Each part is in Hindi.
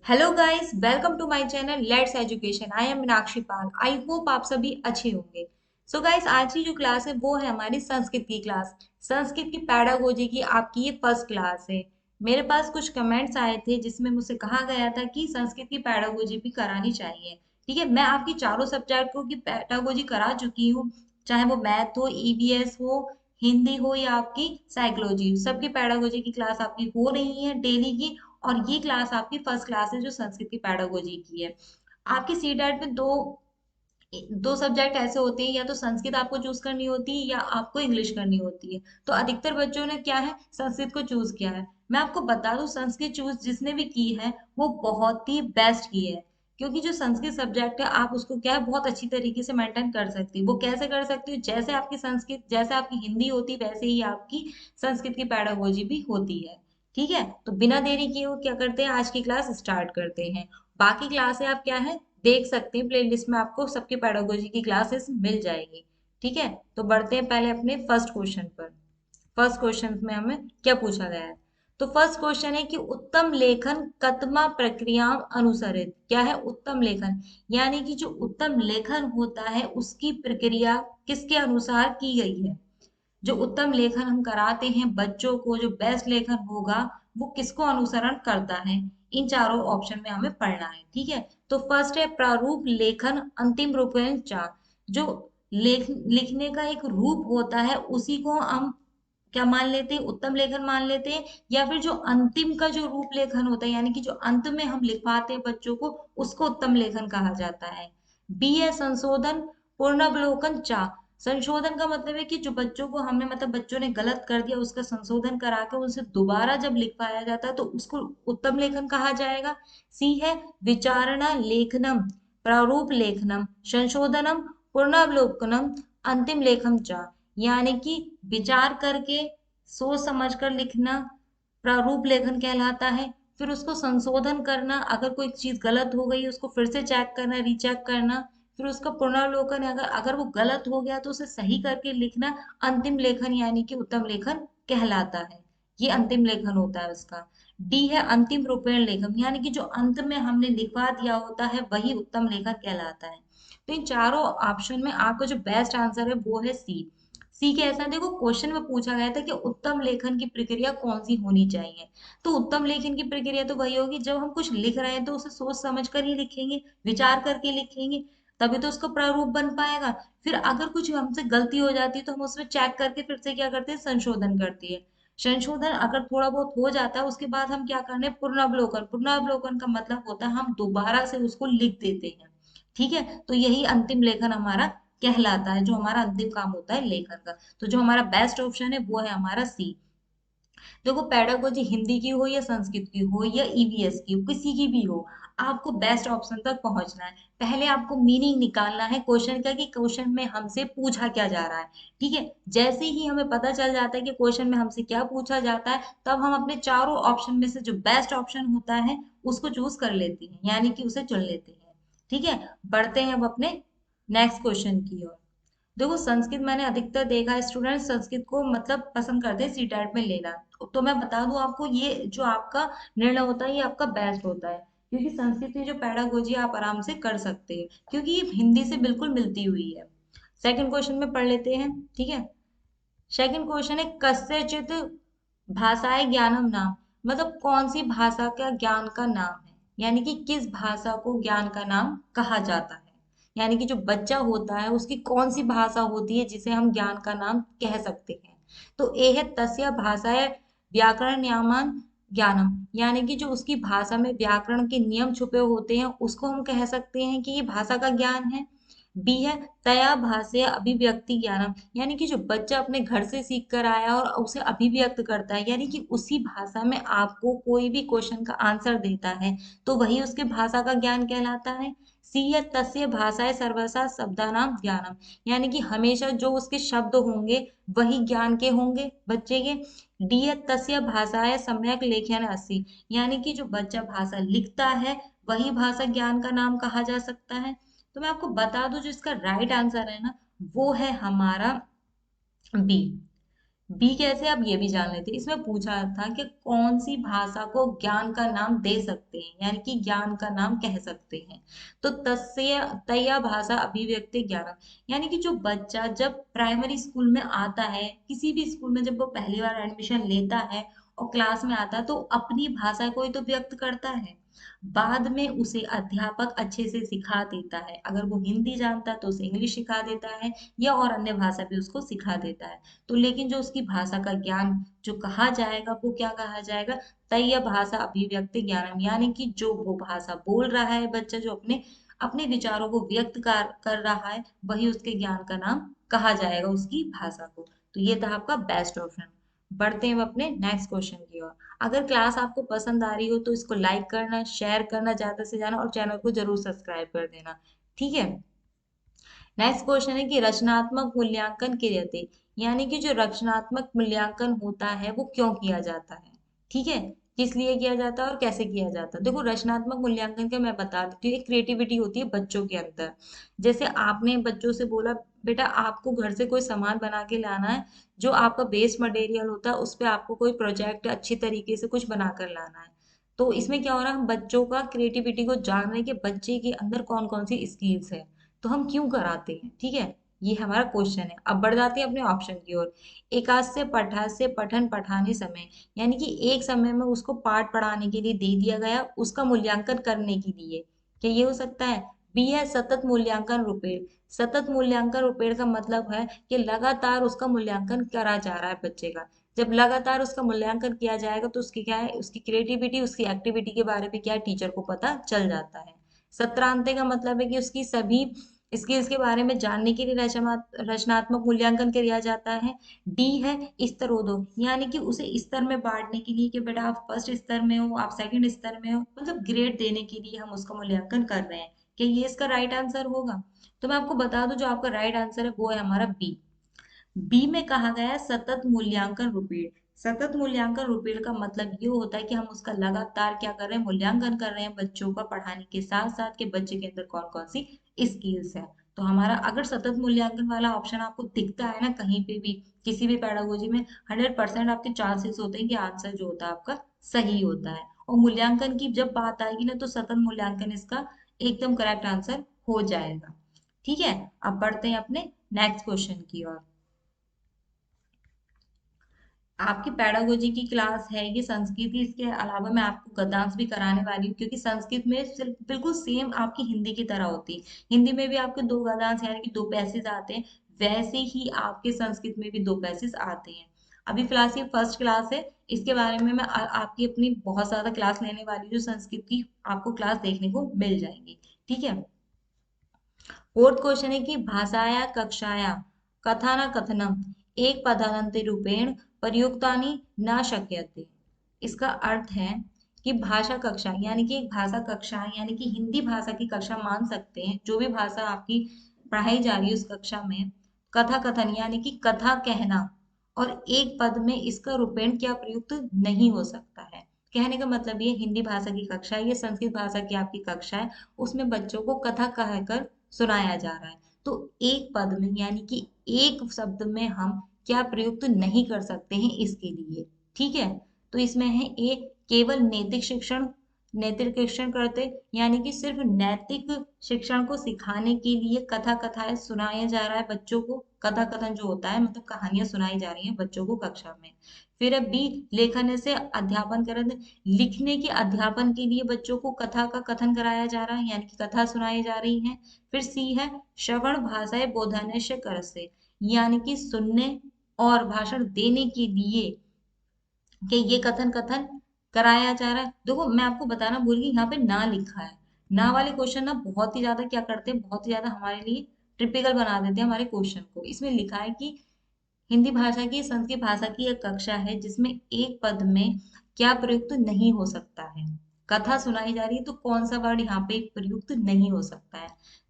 Hello guys, welcome to my channel let's education. I am Meenakshi Pal. I hope आप सभी अच्छे होंगे। सो गाइस, आज की जो क्लास है वो है हमारी संस्कृत की क्लास। संस्कृत की पैडागोजी की आपकी ये फर्स्ट क्लास है। मेरे पास कुछ कमेंट्स आए थे जिसमें मुझसे कहा गया था कि संस्कृत की पैडागोजी भी करानी चाहिए। ठीक है, मैं आपकी चारों सब्जेक्टों की पैडागोजी करा चुकी हूँ। चाहे वो मैथ हो, ईवीएस हो, हिंदी हो या आपकी साइकोलॉजी, सबकी पैडागोजी की क्लास आपकी हो रही है डेली की। और ये क्लास आपकी फर्स्ट क्लास है जो संस्कृत की पैडागोजी की है। आपकी सी टेट में दो दो सब्जेक्ट ऐसे होते हैं, या तो संस्कृत आपको चूज करनी होती है या आपको इंग्लिश करनी होती है। तो अधिकतर बच्चों ने क्या है, संस्कृत को चूज किया है। मैं आपको बता दूं, संस्कृत चूज जिसने भी की है वो बहुत ही बेस्ट की है। क्योंकि जो संस्कृत सब्जेक्ट है आप उसको क्या है बहुत अच्छी तरीके से मेंटेन कर सकती है। वो कैसे कर सकती हो, जैसे आपकी संस्कृत, जैसे आपकी हिंदी होती है वैसे ही आपकी संस्कृत की पैडागोजी भी होती है। ठीक है, तो बिना देरी किए हुए क्या करते हैं, आज की क्लास स्टार्ट करते हैं। बाकी क्लासें आप क्या है देख सकते हैं, प्लेलिस्ट में आपको सबके पेडागोजी की क्लासेस मिल जाएगी। ठीक है, तो बढ़ते हैं पहले अपने फर्स्ट क्वेश्चन पर। फर्स्ट क्वेश्चन में हमें क्या पूछा गया है। तो फर्स्ट क्वेश्चन है कि उत्तम लेखन कतमा प्रक्रिया अनुसरित। क्या है उत्तम लेखन, यानी कि जो उत्तम लेखन होता है उसकी प्रक्रिया किसके अनुसार की गई है। जो उत्तम लेखन हम कराते हैं बच्चों को, जो बेस्ट लेखन होगा वो किसको अनुसरण करता है। इन चारों ऑप्शन में हमें पढ़ना है। ठीक है, तो फर्स्ट है प्रारूप लेखन अंतिम रूपेण चा। जो लिखने का एक रूप होता है उसी को हम क्या मान लेते हैं, उत्तम लेखन मान लेते हैं। या फिर जो अंतिम का जो रूप लेखन होता है, यानी कि जो अंत में हम लिखवाते हैं बच्चों को, उसको उत्तम लेखन कहा जाता है। बी है संशोधन पूर्णावलोकन चा। संशोधन का मतलब है कि जो बच्चों को हमने, मतलब बच्चों ने गलत कर दिया उसका संशोधन करा के उनसे दोबारा जब लिखवाया जाता है तो उसको उत्तम लेखन कहा जाएगा। सी है विचारणा लेखनम प्रारूप लेखनम संशोधनम पूर्णावलोकनम अंतिम लेखम चा। यानी कि विचार करके सोच समझ कर लिखना प्रारूप लेखन कहलाता है। फिर उसको संशोधन करना, अगर कोई चीज गलत हो गई उसको फिर से चेक करना, रीचेक करना। फिर उसका पुनर्लोकन, अगर अगर वो गलत हो गया तो उसे सही करके लिखना अंतिम लेखन यानी कि उत्तम लेखन कहलाता है। ये अंतिम लेखन होता है उसका। डी है अंतिम रूपेण लेखन, यानी कि जो अंत में हमने लिखवा दिया होता है वही उत्तम लेखन कहलाता है। तो इन चारों ऑप्शन में आपका जो बेस्ट आंसर है वो है सी। सी कैसा, देखो क्वेश्चन में पूछा गया था कि उत्तम लेखन की प्रक्रिया कौन सी होनी चाहिए। तो उत्तम लेखन की प्रक्रिया तो वही होगी, जब हम कुछ लिख रहे हैं तो उसे सोच समझ कर ही लिखेंगे, विचार करके लिखेंगे, तभी तो उसका प्रारूप बन पाएगा। फिर अगर कुछ हमसे गलती हो जाती है तो हम उसमें चेक करके फिर से क्या करते हैं, संशोधन करते हैं। संशोधन अगर थोड़ा बहुत हो जाता है उसके बाद हम क्या करने, पुनर्वलोकन। पुनर्वलोकन का मतलब होता है हम दोबारा से उसको लिख देते हैं। ठीक है, तो यही अंतिम लेखन हमारा कहलाता है, जो हमारा अंतिम काम होता है लेखन का। तो जो हमारा बेस्ट ऑप्शन है वो है हमारा सी। देखो पेडागोजी हिंदी की हो या संस्कृत की हो या ईवीएस की हो, किसी की भी हो, आपको बेस्ट ऑप्शन तक पहुंचना है। पहले आपको मीनिंग निकालना है क्वेश्चन का कि क्वेश्चन में हमसे पूछा क्या जा रहा है। ठीक है, जैसे ही हमें पता चल जाता है कि क्वेश्चन में हमसे क्या पूछा जाता है, तब हम अपने चारों ऑप्शन में से जो बेस्ट ऑप्शन होता है उसको चूज कर लेते हैं, यानी कि उसे चुन लेते हैं। ठीक है, बढ़ते हैं अब अपने नेक्स्ट क्वेश्चन की ओर। देखो संस्कृत मैंने अधिकतर देखा है, स्टूडेंट संस्कृत को मतलब पसंद करते हैं सी टेट में लेना। तो मैं बता दूं आपको, ये जो आपका निर्णय होता है ये आपका बेस्ट होता है। क्योंकि संस्कृत की जो पेडागोजी आप आराम से कर सकते हैं, क्योंकि ये हिंदी से बिल्कुल मिलती हुई है। सेकंड क्वेश्चन में पढ़ लेते हैं। ठीक है, सेकंड क्वेश्चन है कस्यचित भाषाएं ज्ञानम नाम। मतलब कौन सी भाषा का ज्ञान का नाम है, यानी कि किस भाषा को ज्ञान का नाम कहा जाता है। यानी कि जो बच्चा होता है उसकी कौन सी भाषा होती है जिसे हम ज्ञान का नाम कह सकते हैं। तो ए है तस्य भाषाएं व्याकरण नियमन ज्ञानम, यानी कि जो उसकी भाषा में व्याकरण के नियम छुपे होते हैं उसको हम कह सकते हैं कि ये भाषा का ज्ञान है। बी है तया भाषा अभिव्यक्ति ज्ञानम, यानी कि जो बच्चा अपने घर से सीख कर आया और उसे अभिव्यक्त करता है, यानी कि उसी भाषा में आपको कोई भी क्वेश्चन का आंसर देता है, तो वही उसके भाषा का ज्ञान कहलाता है। सी है तस्य भाषाएं सर्वसा शब्दानाम ज्ञानम, यानी कि हमेशा जो उसके शब्द होंगे वही ज्ञान के होंगे बच्चे के। डी है तस्य भाषाएं सम्यक लेखन अस्सी, यानी कि जो बच्चा भाषा लिखता है वही भाषा ज्ञान का नाम कहा जा सकता है। तो मैं आपको बता दूं जो इसका राइट आंसर है ना, वो है हमारा बी। बी कैसे, आप ये भी जान लेते हैं। इसमें पूछा था कि कौन सी भाषा को ज्ञान का नाम दे सकते हैं, यानी कि ज्ञान का नाम कह सकते हैं। तो तस्य तया भाषा अभिव्यक्ति ज्ञानम, यानी कि जो बच्चा जब प्राइमरी स्कूल में आता है, किसी भी स्कूल में जब वो पहली बार एडमिशन लेता है और क्लास में आता है, तो अपनी भाषा को ही तो व्यक्त करता है। बाद में उसे अध्यापक अच्छे से सिखा देता है, अगर वो हिंदी जानता है तो उसे इंग्लिश सिखा देता है, या और अन्य भाषा भी उसको सिखा देता है। तो लेकिन जो उसकी भाषा का ज्ञान जो कहा जाएगा वो क्या कहा जाएगा, तय भाषा अभिव्यक्ति ज्ञानम, यानी कि जो वो भाषा बोल रहा है बच्चा, जो अपने अपने विचारों को व्यक्त कर रहा है, वही उसके ज्ञान का नाम कहा जाएगा, उसकी भाषा को। तो ये था आपका बेस्ट ऑप्शन। बढ़ते हैं हम अपने नेक्स्ट क्वेश्चन की ओर। अगर क्लास आपको पसंद आ रही हो तो इसको लाइक करना, शेयर करना ज्यादा से ज्यादा, और चैनल को जरूर सब्सक्राइब कर देना। ठीक है। नेक्स्ट क्वेश्चन है कि रचनात्मक मूल्यांकन क्रियते, यानी कि जो रचनात्मक मूल्यांकन होता है वो क्यों किया जाता है। ठीक है। किस लिए किया जाता है और कैसे किया जाता है। देखो, रचनात्मक मूल्यांकन का मैं बता देती हूँ। एक क्रिएटिविटी होती है बच्चों के अंदर। जैसे आपने बच्चों से बोला, बेटा आपको घर से कोई सामान बना के लाना है, जो आपका बेस मटेरियल होता है उस पे आपको कोई प्रोजेक्ट अच्छी तरीके से कुछ बनाकर लाना है। तो इसमें क्या हो रहा है, हम बच्चों का क्रिएटिविटी को जान रहे हैं कि बच्चे के अंदर कौन कौन सी स्किल्स है, तो हम क्यों कराते हैं। ठीक है। ये हमारा क्वेश्चन है। अब बढ़ जाते हैं अपने ऑप्शन की ओर। एकास्य पठास्य पठन पठाने समय, यानी कि एक समय में उसको पाठ पढ़ाने के लिए दे दिया गया, उसका मूल्यांकन करने के लिए। क्या ये हो सकता है। बी है सतत मूल्यांकन रूपेण। सतत मूल्यांकन रूपेण का मतलब है कि लगातार उसका मूल्यांकन करा जा रहा है बच्चे का। जब लगातार उसका मूल्यांकन किया जाएगा तो उसकी क्या है, उसकी क्रिएटिविटी, उसकी एक्टिविटी के बारे में क्या है, टीचर को पता चल जाता है। सत्रांत का मतलब है कि उसकी सभी स्किल्स के बारे में जानने के लिए रचनात्मक मूल्यांकन किया जाता है। डी है स्तरोदो, यानी कि उसे स्तर में बांटने के लिए कि बेटा आप फर्स्ट स्तर में हो, आप सेकंड स्तर में हो, मतलब ग्रेड देने के लिए हम उसका मूल्यांकन कर रहे हैं। क्या ये इसका राइट आंसर होगा। तो मैं आपको बता दूं, जो आपका राइट आंसर है वो है हमारा बी। बी में कहा गया है सतत मूल्यांकन रूपेण। सतत मूल्यांकन रूपेण का मतलब ये होता है कि हम उसका लगातार क्या कर रहे हैं, मूल्यांकन कर रहे हैं बच्चों का, पढ़ाने के साथ साथ के बच्चे के अंदर कौन कौन सी स्किल्स है। तो हमारा अगर सतत मूल्यांकन वाला ऑप्शन आपको दिखता है ना कहीं पे भी, किसी भी पेडागोजी में, 100% आपके चांसेस होते हैं कि आंसर जो होता है आपका सही होता है। और मूल्यांकन की जब बात आएगी ना, तो सतत मूल्यांकन इसका एकदम करेक्ट आंसर हो जाएगा। ठीक है। अब बढ़ते हैं अपने नेक्स्ट क्वेश्चन की ओर। आपकी पेडागोजी की क्लास है ये संस्कृत की, इसके अलावा मैं आपको गद्यांश भी कराने वाली हूँ, क्योंकि संस्कृत में सिर्फ बिल्कुल सेम आपकी हिंदी की तरह होती है। हिंदी में भी आपके दो गद्यांश यानी कि दो पैसेज आते हैं, वैसे ही आपके संस्कृत में भी दो पैसेज आते हैं। अभी फिलहाल ये फर्स्ट क्लास है। इसके बारे में मैं आपकी अपनी बहुत ज्यादा क्लास लेने वाली हूँ, जो संस्कृत की आपको क्लास देखने को मिल जाएंगी। ठीक है। फोर्थ क्वेश्चन है कि भाषाया कक्षाया कथाना कथनम एक पदान्त रूपेण प्रयुक्तानि न शक्यते। इसका अर्थ है कि भाषा कक्षा, यानी कि एक भाषा कक्षा, यानी कि हिंदी भाषा की कक्षा मान सकते हैं, जो भी भाषा आपकी पढ़ाई जा रही है उस कक्षा में। कथा कथन यानी कि कथा कहना, और एक पद में इसका रूपेण क्या प्रयुक्त नहीं हो सकता है। कहने का मतलब ये हिंदी भाषा की कक्षा है, ये संस्कृत भाषा की आपकी कक्षा है, उसमें बच्चों को कथा कहकर सुनाया जा रहा है। तो एक पद में यानी कि एक शब्द में हम क्या प्रयुक्त नहीं कर सकते हैं इसके लिए। ठीक है। तो इसमें है ए केवल नैतिक शिक्षण, नैतिक शिक्षण करते, यानी कि सिर्फ नैतिक शिक्षण को सिखाने के लिए कथा कथाएं सुनाया जा रहा है बच्चों को। कथा कथन जो होता है मतलब कहानियां सुनाई जा रही हैं बच्चों को कक्षा में। फिर है बी लेखन से अध्यापन कर, लिखने के अध्यापन के लिए बच्चों को कथा का कथन कराया जा रहा है, यानी कि कथा सुनाई जा रही है। फिर सी है श्रवण भाषाएं बोधनस्य कर से, यानी कि सुनने और भाषण देने के लिए कि ये कथन कथन कराया जा रहा है। देखो मैं आपको बताना भूल गई, यहाँ पे ना लिखा है। ना वाले क्वेश्चन ना बहुत ही ज्यादा क्या करते हैं, बहुत ही ज्यादा हमारे लिए टिपिकल बना देते हैं हमारे क्वेश्चन को। इसमें लिखा है कि हिंदी भाषा की संस्कृत भाषा की एक कक्षा है जिसमें एक पद में क्या प्रयुक्त नहीं हो सकता है। कथा सुनाई जा रही है तो कौन सा वर्ड यहाँ पे प्रयुक्त नहीं हो सकता है।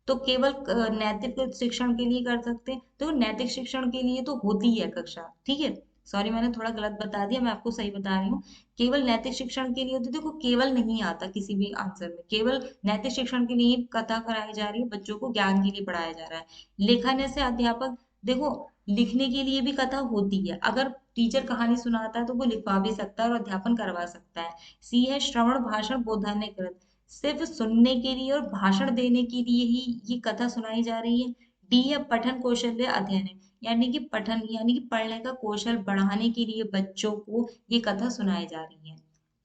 तो केवल नैतिक शिक्षण के लिए कर सकते हैं, तो नैतिक शिक्षण के लिए तो होती है कक्षा। ठीक है। सॉरी मैंने थोड़ा गलत बता दिया, मैं आपको सही बता रही हूँ। केवल नैतिक शिक्षण के लिए होती है। देखो केवल नहीं आता किसी भी आंसर में, केवल नैतिक शिक्षण के लिए कथा कराई जा रही है, बच्चों को ज्ञान के लिए पढ़ाया जा रहा है। लेखन से अध्यापक, देखो लिखने के लिए भी कथा होती है। अगर टीचर कहानी सुनाता है तो वो लिखवा भी सकता है और अध्यापन करवा सकता है। सी है श्रवण भाषण बोधन्यकृत, सिर्फ सुनने के लिए और भाषण देने के लिए ही ये कथा सुनाई जा रही है। डी है पठन कौशल्य अध्ययन है, यानी कि पठन यानी कि पढ़ने का कौशल बढ़ाने के लिए बच्चों को ये कथा सुनाई जा रही है।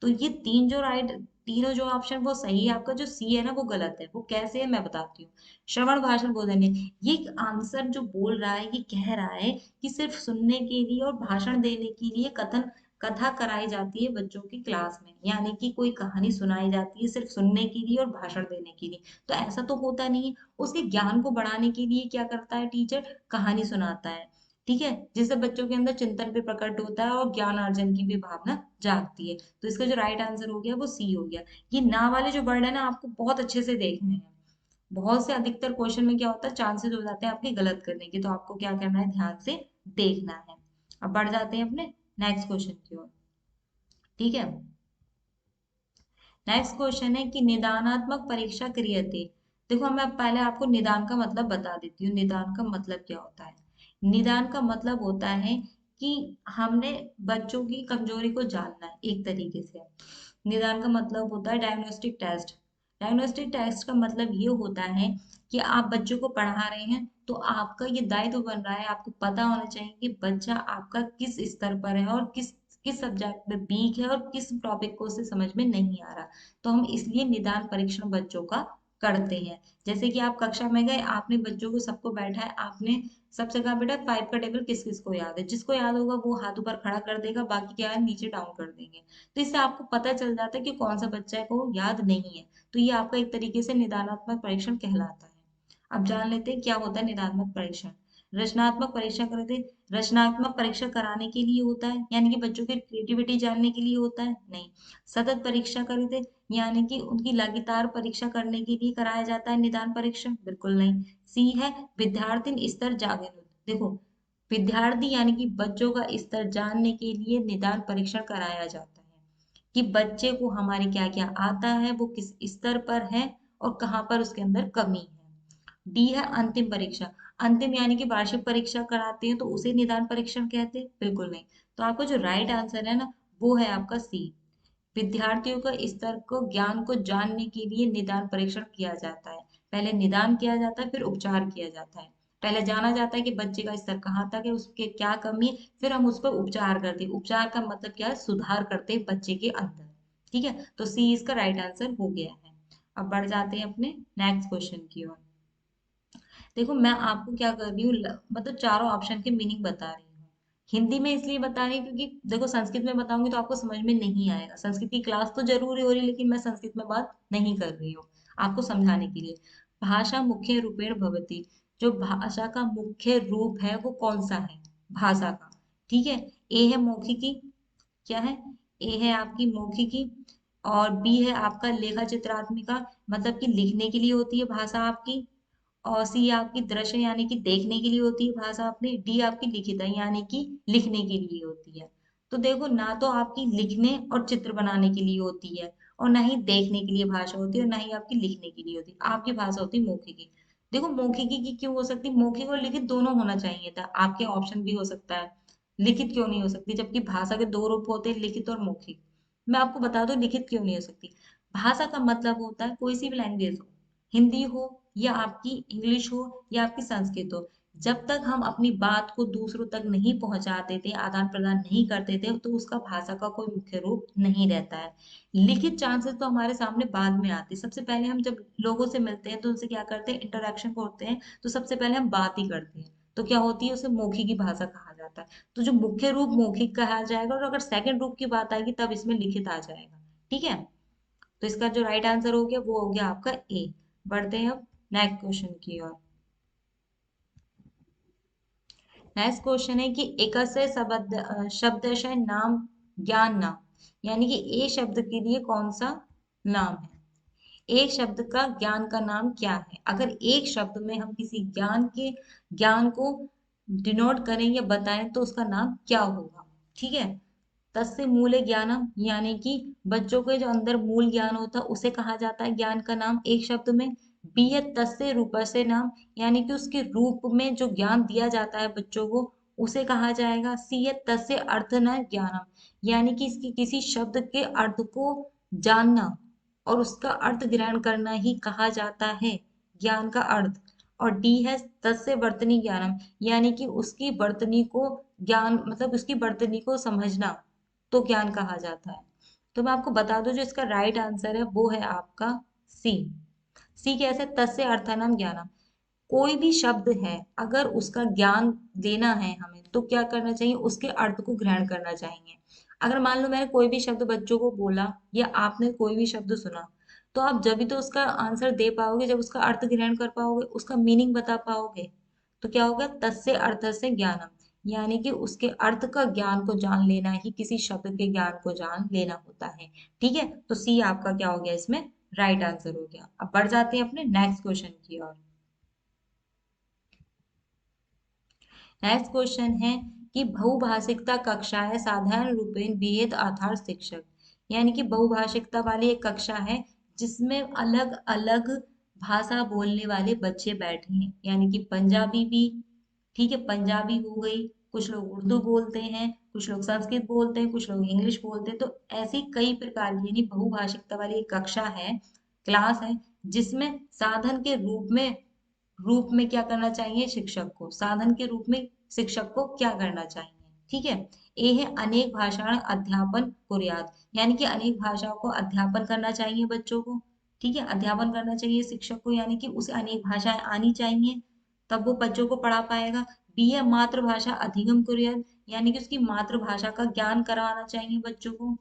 तो ये तीनों जो ऑप्शन वो सही है, आपका जो सी है ना वो गलत है। वो कैसे है मैं बताती हूँ। श्रवण भाषण बोधन है, ये आंसर जो बोल रहा है ये कह रहा है कि सिर्फ सुनने के लिए और भाषण देने के लिए कथा कराई जाती है बच्चों की क्लास में, यानी कि कोई कहानी सुनाई जाती है सिर्फ सुनने के लिए और भाषण देने के लिए। तो ऐसा तो होता नहीं है। उसके ज्ञान को बढ़ाने के लिए क्या करता है टीचर, कहानी सुनाता है, ठीक है, जिससे बच्चों के अंदर चिंतन पे प्रकट होता है और ज्ञान अर्जन की भी भावना जागती है। तो इसका जो राइट आंसर हो गया वो सी हो गया। ये ना वाले जो वर्ड है ना आपको बहुत अच्छे से देखने हैं। बहुत से अधिकतर क्वेश्चन में क्या होता है, चांसेस हो जाते हैं आपके गलत करने के, तो आपको क्या करना है, ध्यान से देखना है। अब बढ़ जाते हैं अपने नेक्स्ट क्वेश्चन की ओर, ठीक है। नेक्स्ट क्वेश्चन है कि निदानात्मक परीक्षा क्रियते। देखो मैं पहले आपको निदान का मतलब बता देती हूँ। निदान का मतलब क्या होता है। निदान का मतलब होता है कि हमने बच्चों की कमजोरी को जानना है एक तरीके से। निदान का मतलब होता है डायग्नोस्टिक टेस्ट। डायग्नोस्टिक टेस्ट का मतलब ये होता है कि आप बच्चों को पढ़ा रहे हैं तो आपका ये दायित्व बन रहा है, आपको पता होना चाहिए कि बच्चा आपका किस स्तर पर है और किस किस सब्जेक्ट में वीक है और किस टॉपिक को उसे समझ में नहीं आ रहा। तो हम इसलिए निदान परीक्षण बच्चों का करते हैं। जैसे कि आप कक्षा में गए, आपने बच्चों को सबको बैठा है, आपने सबसे कहा बेटा 5 का टेबल किस किस को याद है। जिसको याद होगा वो हाथ ऊपर खड़ा कर देगा, बाकी क्या है नीचे डाउन कर देंगे। तो इससे आपको पता चल जाता है कि कौन सा बच्चा को याद नहीं है। तो ये आपका एक तरीके से निदानात्मक परीक्षण कहलाता है। अब जान लेते हैं क्या होता है निदात्मक परीक्षण। रचनात्मक परीक्षण करते, रचनात्मक परीक्षण कराने के लिए होता है, यानी कि बच्चों की क्रिएटिविटी जानने के लिए होता है, नहीं। सतत परीक्षा करते, यानी कि उनकी लगातार परीक्षा करने के लिए कराया जाता है निदान परीक्षण, बिल्कुल नहीं। सी है विद्यार्थी स्तर जागरूक। देखो विद्यार्थी यानी कि बच्चों का स्तर जानने के लिए निदान परीक्षण कराया जाता है कि बच्चे को हमारे क्या क्या आता है, वो किस स्तर पर है और कहाँ पर उसके अंदर कमी है। डी है अंतिम परीक्षा। अंतिम यानी कि वार्षिक परीक्षा कराते हैं तो उसे निदान परीक्षण कहते हैं, बिल्कुल नहीं। तो आपका जो राइट आंसर है ना वो है आपका सी। विद्यार्थियों का स्तर को ज्ञान को जानने के लिए निदान परीक्षण किया जाता है। पहले निदान किया जाता है फिर उपचार किया जाता है। पहले जाना जाता है कि बच्चे का स्तर कहाँ तक है, उसके क्या कमी है, फिर हम उस पर उपचार करते हैं। उपचार का मतलब क्या है, सुधार करते हैं बच्चे के अंदर, ठीक है। तो सी इसका राइट आंसर हो गया है। अब बढ़ जाते हैं अपने नेक्स्ट क्वेश्चन की ओर। देखो मैं आपको क्या कर रही हूँ, मतलब चारों ऑप्शन के मीनिंग बता रही हूँ। हिंदी में इसलिए बता रही हूँ क्योंकि देखो संस्कृत में बताऊंगी तो आपको समझ में नहीं आएगा। संस्कृत की क्लास तो जरूरी हो रही है लेकिन मैं संस्कृत में बात नहीं कर रही हूँ आपको समझाने के लिए। भाषा मुख्य रूपेण भवति, जो भाषा का मुख्य रूप है वो कौन सा है, भाषा का, ठीक है। ए है मौखिकी, क्या है, ए है आपकी मौखिकी, और बी है आपका लेखा चित्रात्मिका, मतलब कि लिखने के लिए होती है भाषा आपकी, और सी आपकी दृश्य यानी कि देखने के लिए होती है भाषा अपनी, डी आपकी लिखित है यानी कि लिखने के लिए होती है। तो देखो ना तो आपकी लिखने और चित्र बनाने के लिए होती है और ना ही देखने के लिए भाषा होती है और ना ही आपकी लिखने के लिए होती है। आपकी भाषा होती है मौखिकी। देखो मौखिकी की क्यों हो सकती, मौखिक और लिखित दोनों होना चाहिए था, आपके ऑप्शन भी हो सकता है। लिखित क्यों नहीं हो सकती, जबकि भाषा के दो रूप होते हैं, लिखित और मौखिक। मैं आपको बता दूं लिखित क्यों नहीं हो सकती। भाषा का मतलब होता है कोई सी भी लैंग्वेज हो, हिंदी हो या आपकी इंग्लिश हो या आपकी संस्कृत हो, जब तक हम अपनी बात को दूसरों तक नहीं पहुंचाते थे, आदान प्रदान नहीं करते थे, तो उसका भाषा का कोई मुख्य रूप नहीं रहता है। लिखित चांसेस तो हमारे सामने बाद में आते हैं। सबसे पहले हम जब लोगों से मिलते हैं तो उनसे क्या करते हैं, इंटरेक्शन करते हैं, तो सबसे पहले हम बात ही करते हैं, तो क्या होती है उसे मौखिक की भाषा कहा जाता है। तो जो मुख्य रूप मौखिक कहा जाएगा और अगर सेकंड रूप की बात आएगी तब इसमें लिखित आ जाएगा, ठीक है। तो इसका जो राइट आंसर हो गया वो हो गया आपका ए। बढ़ते हैं अब नेक्स्ट क्वेश्चन की ओर। नेक्स्ट क्वेश्चन है कि एकस्य शब्दशः नाम ज्ञान नाम, यानी कि ए शब्द के लिए कौन सा नाम है। एक शब्द का ज्ञान का नाम क्या है। अगर एक शब्द में हम किसी ज्ञान को डिनोट करें या बताएं तो उसका नाम क्या होगा, ठीक है। तस्य मूले ज्ञानम, यानी कि बच्चों के जो अंदर मूल ज्ञान होता है उसे कहा जाता है ज्ञान का नाम एक शब्द में। बी है तस्य रूपस्य नाम, यानी कि उसके रूप में जो ज्ञान दिया जाता है बच्चों को उसे कहा जाएगा। सी है तस्य अर्थ न ज्ञानम, यानी कि इसकी किसी शब्द के अर्थ को जानना और उसका अर्थ ग्रहण करना ही कहा जाता है ज्ञान का अर्थ। और डी है तस्य वर्तनी ज्ञानम, यानी कि उसकी वर्तनी को ज्ञान मतलब उसकी वर्तनी को समझना तो ज्ञान कहा जाता है। तो मैं आपको बता दूं जो इसका राइट आंसर है वो है आपका सी। सी कैसे, तस्य अर्थानम ज्ञानम, कोई भी शब्द है अगर उसका ज्ञान देना है हमें तो क्या करना चाहिए, उसके अर्थ को ग्रहण करना चाहिए। अगर मान लो मैंने कोई भी शब्द बच्चों को बोला या आपने कोई भी शब्द सुना, तो आप जब भी तो उसका आंसर दे पाओगे जब उसका अर्थ ग्रहण कर पाओगे, उसका मीनिंग बता पाओगे। तो क्या होगा, तस्य अर्थ से ज्ञानम, यानी कि उसके अर्थ का ज्ञान को जान लेना ही किसी शब्द के ज्ञान को जान लेना होता है। ठीक है, तो सी आपका क्या हो गया इसमें, राइट आंसर हो गया। अब बढ़ जाते हैं अपने नेक्स्ट क्वेश्चन की ओर। नेक्स्ट क्वेश्चन है कि बहुभाषिकता कक्षाएं साधारण रूपेण विविध आधार शिक्षक, यानी कि बहुभाषिकता वाली एक कक्षा है जिसमें अलग अलग भाषा बोलने वाले बच्चे बैठे हैं, यानी कि पंजाबी भी, ठीक है पंजाबी हो गई, कुछ लोग उर्दू बोलते हैं, कुछ लोग संस्कृत बोलते हैं, कुछ लोग इंग्लिश बोलते हैं। तो ऐसी कई प्रकार की यानी बहुभाषिकता वाली एक कक्षा है, क्लास है, जिसमें साधन के रूप में क्या करना चाहिए, शिक्षक को साधन के रूप में शिक्षक को क्या करना चाहिए। ठीक है, ए है अनेक भाषाएं अध्यापन कुर्यात, यानी कि अनेक भाषाओं को अध्यापन करना चाहिए बच्चों को। ठीक है, अध्यापन करना चाहिए शिक्षक को, यानी कि उसे अनेक भाषाएं आनी चाहिए तब वो बच्चों को पढ़ा पाएगा। बी है मातृभाषा अधिगम कुर्यात, यानी कि उसकी मातृभाषा का ज्ञान करवाना चाहिए बच्चों को।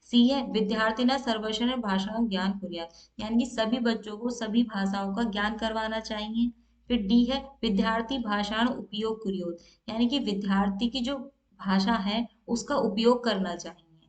सी है विद्यार्थी न सर्वश्रेष्ठ भाषा ज्ञान कुर्यात, यानी कि सभी बच्चों को सभी भाषाओं का ज्ञान करवाना चाहिए। फिर डी है विद्यार्थी भाषाण उपयोग कुर्योत, यानी कि विद्यार्थी की जो भाषा है उसका उपयोग करना चाहिए,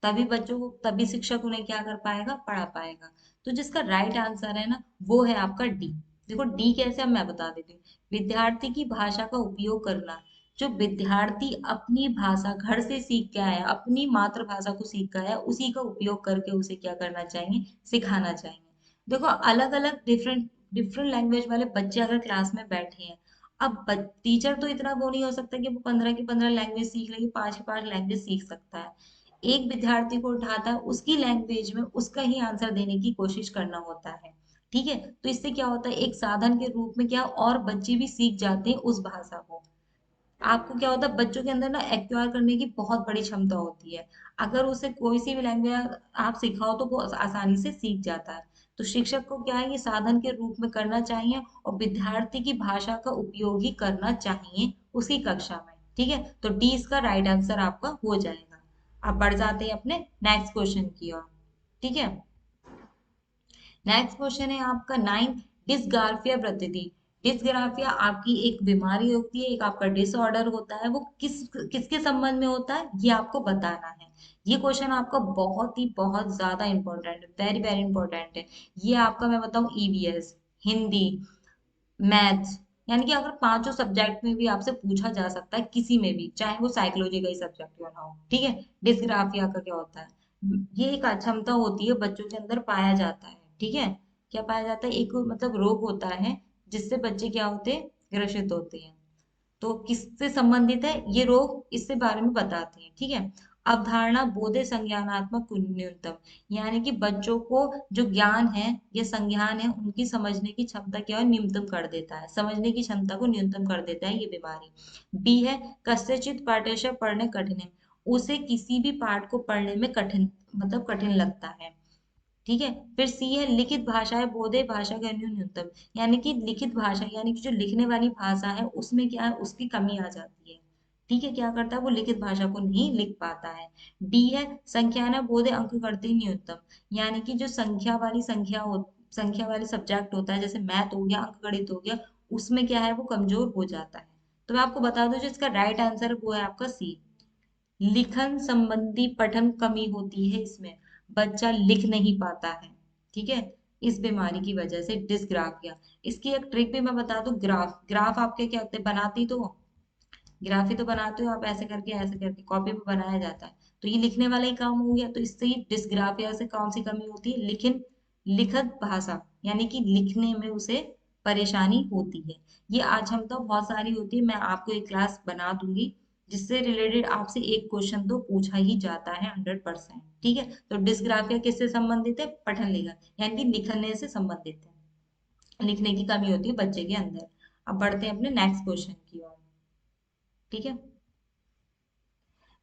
तभी बच्चों को तभी शिक्षक उन्हें क्या कर पाएगा, पढ़ा पाएगा। तो जिसका राइट आंसर है ना वो है आपका डी। देखो डी कैसे, अब मैं बता देती हूँ। विद्यार्थी की भाषा का उपयोग करना, जो विद्यार्थी अपनी भाषा घर से सीख के आया, अपनी मातृभाषा को सीख के आया, उसी का उपयोग करके उसे क्या करना चाहिए, सिखाना चाहिए। देखो अलग अलग डिफरेंट डिफरेंट लैंग्वेज वाले बच्चे अगर क्लास में बैठे हैं, अब टीचर तो इतना वो नहीं हो सकता कि वो 15 की 15 लैंग्वेज सीख ले, 5 की 5 लैंग्वेज सीख सकता है। एक विद्यार्थी को उठाता है उसकी लैंग्वेज में उसका ही आंसर देने की कोशिश करना होता है। ठीक है, तो इससे क्या होता है, एक साधन के रूप में क्या और बच्चे भी सीख जाते हैं उस भाषा को। आपको क्या होता है, बच्चों के अंदर ना एक्वायर करने की बहुत बड़ी क्षमता होती है। अगर उसे कोई सी भी लैंग्वेज आप सिखाओ तो वो आसानी से सीख जाता है। तो शिक्षक को क्या है, ये साधन के रूप में करना चाहिए और विद्यार्थी की भाषा का उपयोग ही करना चाहिए उसी कक्षा में। ठीक है, तो डी इसका राइट आंसर आपका हो जाएगा। अब बढ़ जाते हैं अपने नेक्स्ट क्वेश्चन की ओर। ठीक है, नेक्स्ट क्वेश्चन है आपका 9, डिस्ग्राफिया प्रतीति। डिस्ग्राफिया आपकी एक बीमारी होती है, एक आपका डिसऑर्डर होता है, वो किसके संबंध में होता है ये आपको बताना है। ये क्वेश्चन आपका बहुत ज्यादा इंपॉर्टेंट है, वेरी वेरी इंपॉर्टेंट है। ये आपका मैं बताऊं ईवीएस, हिंदी, मैथ्स, यानी कि अगर पांचों सब्जेक्ट में भी आपसे पूछा जा सकता है किसी में भी, चाहे वो साइकोलॉजी का ही सब्जेक्ट क्यों ना हो। ठीक है, डिस्ग्राफिया का क्या होता है, ये एक अक्षमता होती है बच्चों के अंदर पाया जाता है। ठीक है, क्या पाया जाता है, एक मतलब रोग होता है जिससे बच्चे क्या होते हैं, ग्रसित होते हैं। तो किससे संबंधित है ये रोग, इससे बारे में बताते हैं। ठीक है, अवधारणा बोधे संज्ञानात्मक न्यूनतम, यानी कि बच्चों को जो ज्ञान है या संज्ञान है उनकी समझने की क्षमता क्या है, न्यूनतम कर देता है, समझने की क्षमता को न्यूनतम कर देता है ये बीमारी। बी है कस्यचित पाठ्यश पढ़ने कठिन है, उसे किसी भी पाठ को पढ़ने में कठिन मतलब कठिन लगता है। ठीक है, फिर सी है लिखित भाषाएं बोधे भाषा का न्यूनतम, यानी कि लिखित भाषा यानी कि जो लिखने वाली भाषा है उसमें क्या है, उसकी कमी आ जाती है। ठीक है, क्या करता है वो लिखित भाषा को नहीं लिख पाता है। डी है संख्याना बोधे अंक करते न्यूनतम, यानी कि जो संख्या वाले सब्जेक्ट होता है जैसे मैथ हो गया, अंक गणित हो गया, उसमें क्या है वो कमजोर हो जाता है। तो मैं आपको बता दूं जो इसका राइट आंसर वो है आपका सी, लिखन संबंधी पठन कमी होती है इसमें, बच्चा लिख नहीं पाता है। ठीक है, इस बीमारी की वजह से डिस्ग्राफिया। इसकी एक ट्रिक भी मैं बता दूं, ग्राफ ग्राफ आपके क्या होते हैं, बनाती तो ग्राफ ही तो बनाते हो आप, ऐसे करके कॉपी पे बनाया जाता है। तो ये लिखने वाला ही काम हो गया, तो इससे ही डिस्ग्राफिया से कौन सी कमी होती है, लिखत भाषा, यानी कि लिखने में उसे परेशानी होती है। ये आज हम तो बहुत सारी होती है, मैं आपको एक क्लास बना दूंगी जिससे रिलेटेड आपसे एक क्वेश्चन तो पूछा ही जाता है 100%। ठीक है, तो डिस्ग्राफिया किससे संबंधित है? पठन लेखन यानी कि लिखने से संबंधित है, लिखने की कमी होती है बच्चे के अंदर। अब बढ़ते हैं अपने नेक्स्ट क्वेश्चन की ओर। ठीक है,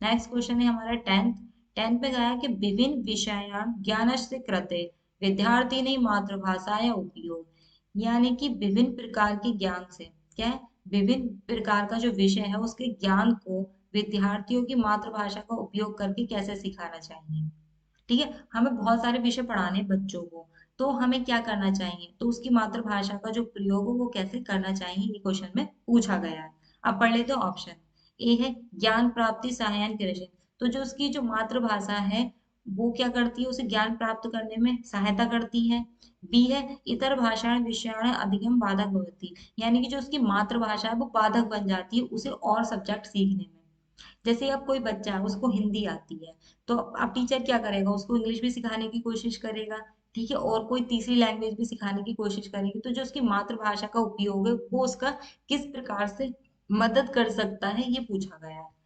नेक्स्ट क्वेश्चन है हमारा 10th। 10th पे गया कि विभिन्न विषयान ज्ञानस्य कृते विद्यार्थी ने मातृभाषा या उपयोग, यानी कि विभिन्न प्रकार के ज्ञान से, क्या है, विभिन्न प्रकार का जो विषय है उसके ज्ञान को विद्यार्थियों की मातृभाषा का उपयोग करके कैसे सिखाना चाहिए। ठीक है, हमें बहुत सारे विषय पढ़ाने हैं बच्चों को, तो हमें क्या करना चाहिए, तो उसकी मातृभाषा का जो प्रयोग हो वो कैसे करना चाहिए, ये क्वेश्चन में पूछा गया है। अब पढ़ लेते हैं ऑप्शन। ए है ज्ञान प्राप्ति सहायन कृषि, तो जो उसकी जो मातृभाषा है वो क्या करती है, उसे ज्ञान प्राप्त करने में सहायता करती है। बी है इतर भाषाएं विषयाण अधिगम बाधक होती, यानी कि जो उसकी मातृभाषा है वो बाधक बन जाती है उसे और सब्जेक्ट सीखने में। जैसे अब कोई बच्चा है उसको हिंदी आती है, तो अब टीचर क्या करेगा, उसको इंग्लिश भी सिखाने की कोशिश करेगा। ठीक है, और कोई तीसरी लैंग्वेज भी सिखाने की कोशिश करेगी, तो जो उसकी मातृभाषा का उपयोग है वो उसका किस प्रकार से मदद कर सकता है, ये पूछा गया है।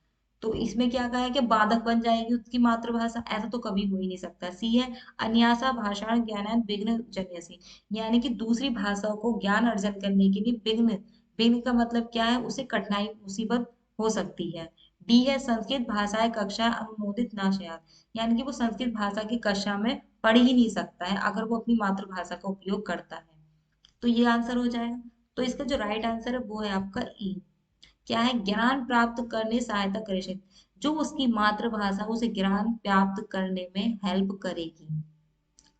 तो इसमें क्या कहा है कि बाधक बन जाएगी उसकी मातृभाषा, ऐसा तो कभी हो ही नहीं सकता। सी है अन्यासा भाषण ज्ञान विघ्न जन्यसी, यानी कि दूसरी भाषाओं को ज्ञान अर्जन करने के लिए विघ्न, विघ्न का मतलब क्या है, उसे कठिनाई मुसीबत हो सकती है। डी है संस्कृत भाषाएं कक्षा अनुमोदित ना शायद, यानी कि वो संस्कृत भाषा की कक्षा में पढ़ ही नहीं सकता है अगर वो अपनी मातृभाषा का उपयोग करता है। तो ये आंसर हो जाएगा। तो इसका जो राइट आंसर है वो है आपका ई, क्या है, ज्ञान प्राप्त करने सहायता करे, जो उसकी मातृभाषा उसे ज्ञान प्राप्त करने में हेल्प करेगी।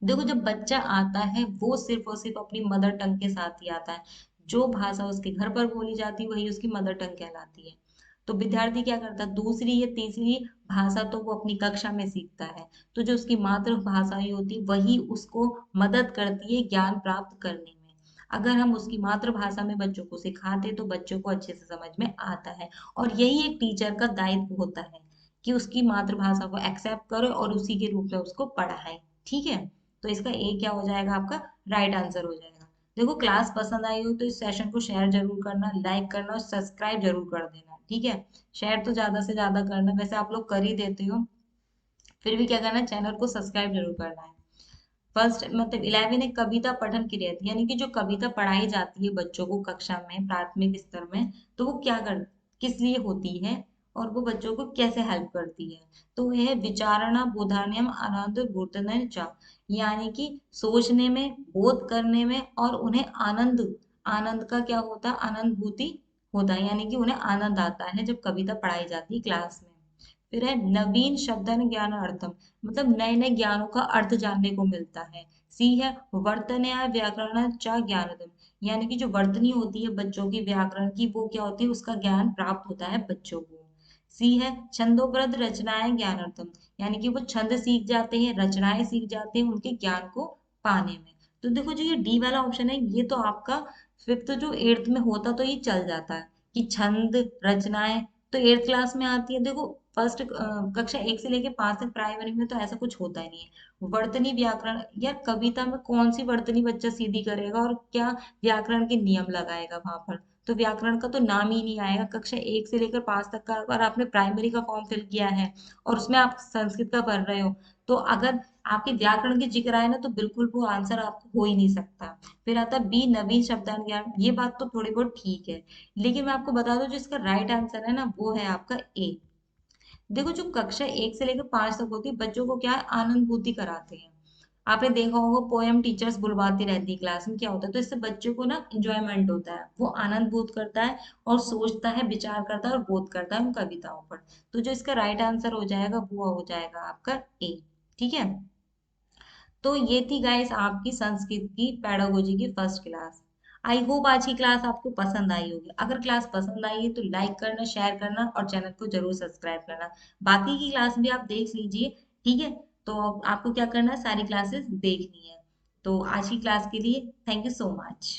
देखो जब बच्चा आता है वो सिर्फ और सिर्फ अपनी मदर टंग के साथ ही आता है, जो भाषा उसके घर पर बोली जाती है वही उसकी मदर टंग कहलाती है। तो विद्यार्थी क्या करता है, दूसरी या तीसरी भाषा तो वो अपनी कक्षा में सीखता है, तो जो उसकी मातृभाषा ही होती है वही उसको मदद करती है ज्ञान प्राप्त करने में। अगर हम उसकी मातृभाषा में बच्चों को सिखाते तो बच्चों को अच्छे से समझ में आता है, और यही एक टीचर का दायित्व होता है कि उसकी मातृभाषा को एक्सेप्ट करे और उसी के रूप में उसको पढ़ाए। ठीक है, तो इसका ए क्या हो जाएगा आपका, राइट आंसर हो जाएगा। देखो क्लास पसंद आई हो तो इस सेशन को शेयर जरूर करना, लाइक करना और सब्सक्राइब जरूर कर देना। ठीक है, शेयर तो ज्यादा से ज्यादा करना, वैसे आप लोग कर ही देते हो, फिर भी क्या करना है, चैनल को सब्सक्राइब जरूर करना है। फर्स्ट मतलब 11 एक कविता पठन क्रिया थी, यानी कि जो कविता पढ़ाई जाती है बच्चों को कक्षा में प्राथमिक स्तर में, तो वो क्या कर, किस लिए होती है और वो बच्चों को कैसे हेल्प करती है। तो यह है विचारणा बोधान्यम आनंद बोधन चा, यानी कि सोचने में, बोध करने में और उन्हें आनंद, आनंद का क्या होता है, आनंदभूति होता है, यानी कि उन्हें आनंद आता है जब कविता पढ़ाई जाती है क्लास में। फिर है नवीन शब्दन ज्ञान अर्थम, मतलब नए नए ज्ञानों का अर्थ जानने को मिलता है। सी है वर्तनया व्याकरण चा ज्ञानदम, यानी कि जो वर्तनी होती है बच्चों की व्याकरण की वो क्या होती है, उसका ज्ञान प्राप्त होता है बच्चों को। सी है छंदोग्रद रचनाएं ज्ञानार्थम, यानी कि वो छंद सीख जाते हैं, रचनाएं सीख जाते हैं उनके ज्ञान को पाने में। तो देखो जो ये डी वाला ऑप्शन है ये तो आपका फिफ्थ जो एट्थ में होता तो ये चल जाता है कि छंद रचनाएं तो एट्थ क्लास में आती है। देखो फर्स्ट कक्षा 1 से लेके 5 तक प्राइमरी में तो ऐसा कुछ होता ही नहीं है। वर्तनी व्याकरण, यार कविता में कौन सी वर्तनी बच्चा सीधी करेगा और क्या व्याकरण के नियम लगाएगा वहां पर, तो व्याकरण का तो नाम ही नहीं आएगा। कक्षा 1 से लेकर 5 तक का अगर आपने प्राइमरी का फॉर्म फिल किया है और उसमें आप संस्कृत का पढ़ रहे हो, तो अगर आपके व्याकरण के जिक्र आए ना तो बिल्कुल वो आंसर आपको हो ही नहीं सकता। फिर आता है बी नवीन शब्दान ज्ञान, ये बात तो थोड़ी बहुत ठीक है, लेकिन मैं आपको बता दूं जो इसका राइट आंसर है ना वो है आपका ए। देखो जो कक्षा 1 से लेकर 5 तक होती है बच्चों को क्या है, आनंदभूति कराते हैं। आपने देखा होगा पोयम टीचर्स बुलवाती रहती है क्लास में, क्या होता है, तो इससे बच्चों को ना इंजॉयमेंट होता है, वो आनंद बोध करता है और सोचता है, विचार करता है और बोध करता है उन कविताओं पर। तो जो इसका राइट आंसर हो जाएगा वो हो जाएगा आपका ए। ठीक है, तो ये थी गाइस आपकी संस्कृत की पेडागोजी की फर्स्ट क्लास। आई होप आज की क्लास आपको पसंद आई होगी, अगर क्लास पसंद आई है तो लाइक करना, शेयर करना और चैनल को जरूर सब्सक्राइब करना। बाकी की क्लास भी आप देख लीजिए। ठीक है, तो आपको क्या करना है, सारी क्लासेस देखनी है। तो आज की क्लास के लिए थैंक यू सो मच।